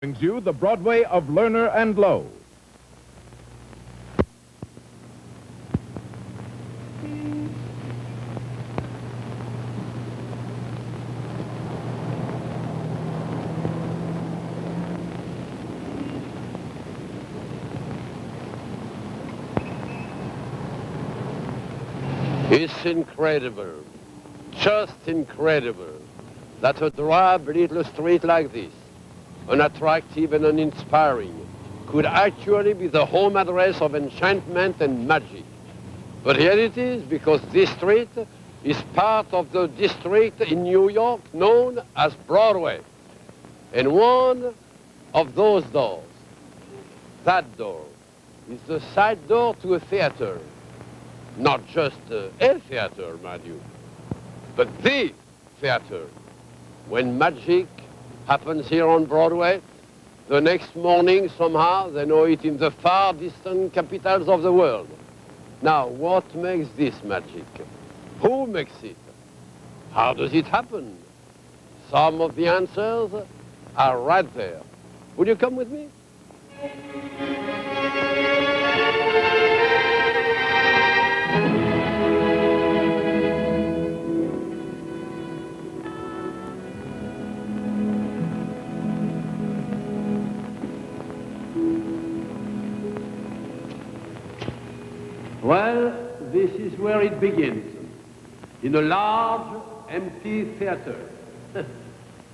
Brings you the Broadway of Lerner and Lowe. It's incredible, just incredible, that a drab little street like this, unattractive and uninspiring, could actually be the home address of enchantment and magic. But here it is, because this street is part of the district in New York known as Broadway. And one of those doors, that door, is the side door to a theater. Not just a theater, mind you, but the theater. When magic happens here on Broadway, the next morning somehow they know it in the far distant capitals of the world. Now, what makes this magic? Who makes it? How does it happen? Some of the answers are right there. Will you come with me? Well, this is where it begins, in a large, empty theater.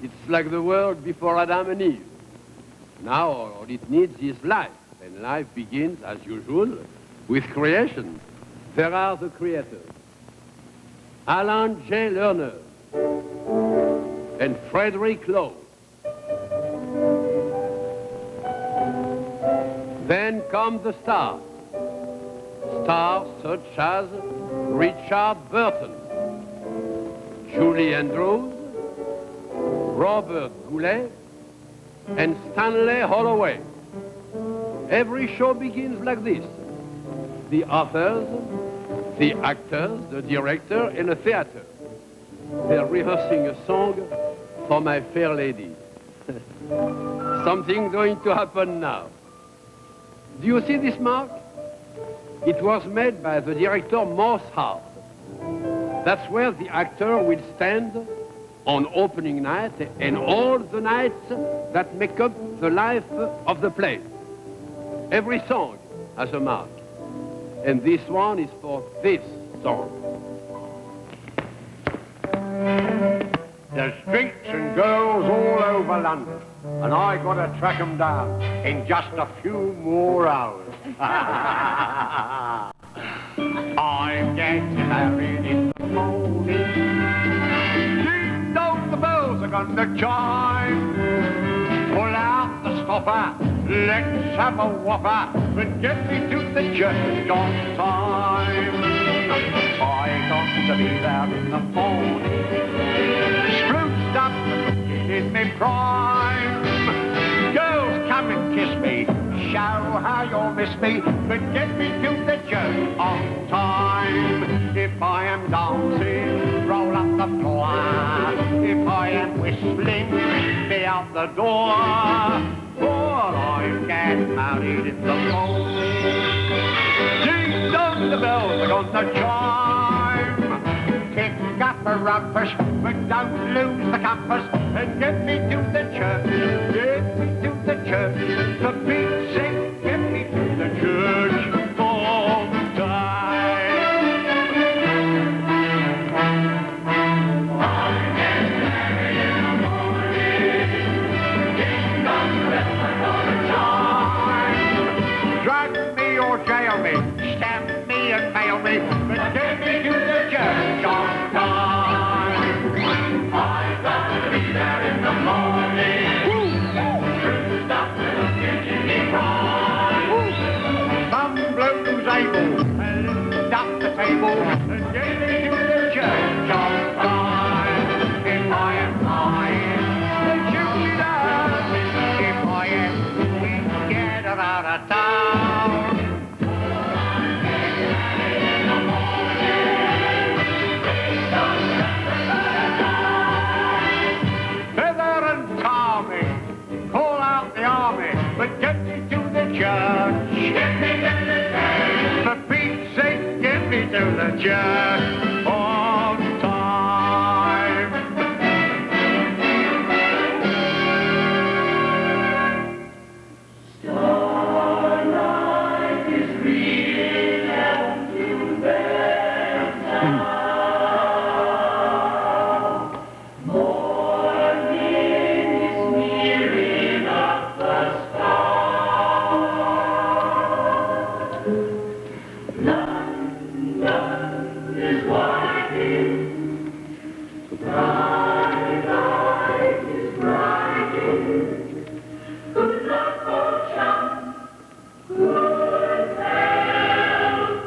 It's like the world before Adam and Eve. Now all it needs is life, and life begins, as usual, with creation. There are the creators, Alan J. Lerner and Frederick Lowe. Then come the stars. Stars such as Richard Burton, Julie Andrews, Robert Goulet, and Stanley Holloway. Every show begins like this. The authors, the actors, the director, and the theater. They're rehearsing a song for my fair lady. Something going to happen now. Do you see this mark? It was made by the director Morse Hart. That's where the actor will stand on opening night and all the nights that make up the life of the play. Every song has a mark. And this one is for this song. There's streets and girls all over London, and I gotta track 'em down in just a few more hours. I'm getting married in the morning. Ding dong, the bells are gonna chime. Pull out the stopper, let's have a whopper, and get me to the church on time. I got to be there in the morning, spruced up and looking in my prime. Girls, come and kiss me, show how you'll miss me, but get me to the church on time. If I am dancing, roll up the floor. If I am whistling, be out the door. For I get married in the morning. Ding dong, the bells are gonna chime. Kick up a rumpus, but don't lose the compass, and get me to the church. Get me to the church. For Pete's sake, get me to the church on time. I get married in the morning. Ding dong, the bells are gonna chime. Drug me or jail me, stamp me and mail me, but get me to the church on time. I got to be there in the morning. True stuff and getting me right. Some blows able and lift up the table and get me to the church on time. If I am lying, then shoot me down. If I am weak, get her out of town. Feather and Tommy, call out the the jack of time. Starlight is reading out to bed now. Morning is nearing up the sky. London is winding. Bright light is brightening. Good luck, old chum. Good health.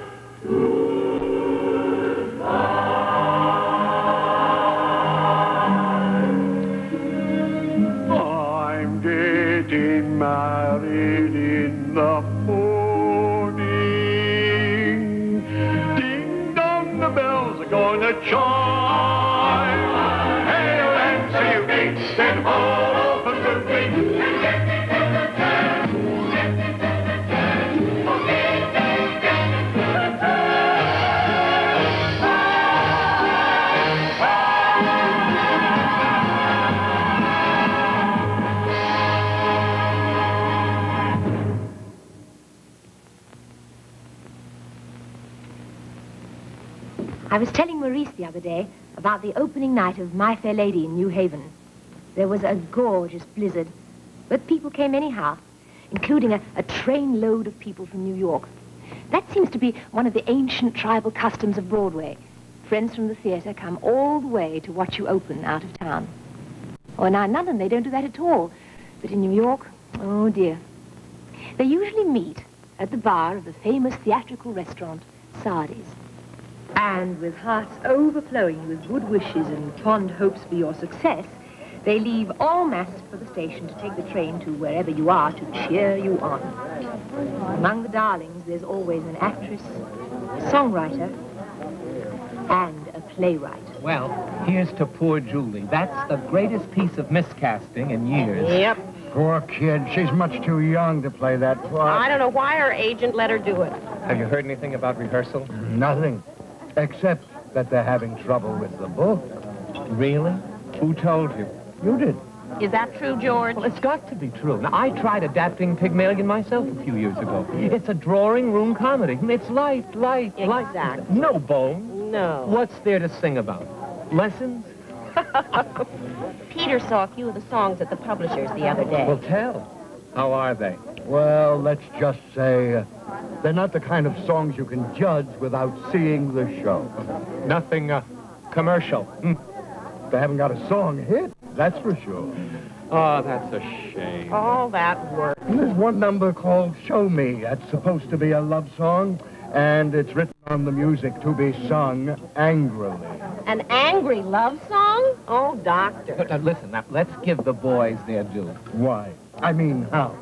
I'm getting married in the morning. Ding dong, the bells are going to chime. Hail and see you gates, then all open the gates. I was telling Maurice the other day about the opening night of My Fair Lady in New Haven. There was a gorgeous blizzard, but people came anyhow, including a trainload of people from New York. That seems to be one of the ancient tribal customs of Broadway. Friends from the theater come all the way to watch you open out of town. Oh, now in London they don't do that at all, but in New York, oh dear. They usually meet at the bar of the famous theatrical restaurant, Sardi's. And with hearts overflowing with good wishes and fond hopes for your success, they leave en masse for the station to take the train to wherever you are to cheer you on. Among the darlings, there's always an actress, a songwriter, and a playwright. Well, here's to poor Julie. That's the greatest piece of miscasting in years. Yep. Poor kid. She's much too young to play that part. I don't know why her agent let her do it. Have you heard anything about rehearsal? Nothing. Except that they're having trouble with the book. Really? Who told you? You did. Is that true, George? Well, it's got to be true. Now, I tried adapting Pygmalion myself a few years ago. It's a drawing room comedy. It's light. Exactly. No bone. No. What's there to sing about? Lessons? Peter saw a few of the songs at the publisher's the other day. Well, tell. How are they? Well, let's just say they're not the kind of songs you can judge without seeing the show. Nothing commercial. They haven't got a song hit, that's for sure. Oh, that's a shame. All that work. And there's one number called Show Me. That's supposed to be a love song, and it's written on the music to be sung angrily. An angry love song? Oh, Doctor. Listen, now, let's give the boys their due. Why? I mean, how?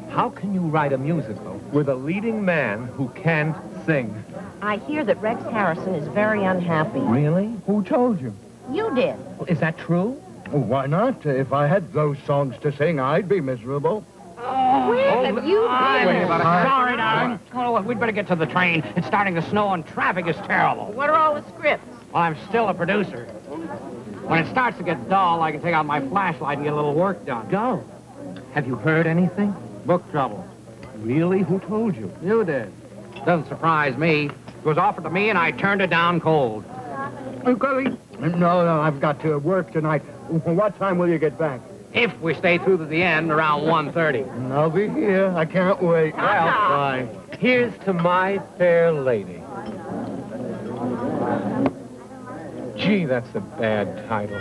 How can you write a musical with a leading man who can't sing? I hear that Rex Harrison is very unhappy. Really? Who told you? You did. Is that true? Well, why not? If I had those songs to sing, I'd be miserable. Where have you been? Sorry, darling. Oh, we'd better get to the train. It's starting to snow and traffic is terrible. What are all the scripts? Well, I'm still a producer. When it starts to get dull, I can take out my flashlight and get a little work done. Go. Have you heard anything? Book trouble. Really? Who told you? You did. Doesn't surprise me. It was offered to me, and I turned it down cold. Gully? No, I've got to work tonight. What time will you get back? If we stay through to the end, around 1:30. I'll be here. I can't wait. Well, bye. Here's to My Fair Lady. Gee, that's a bad title.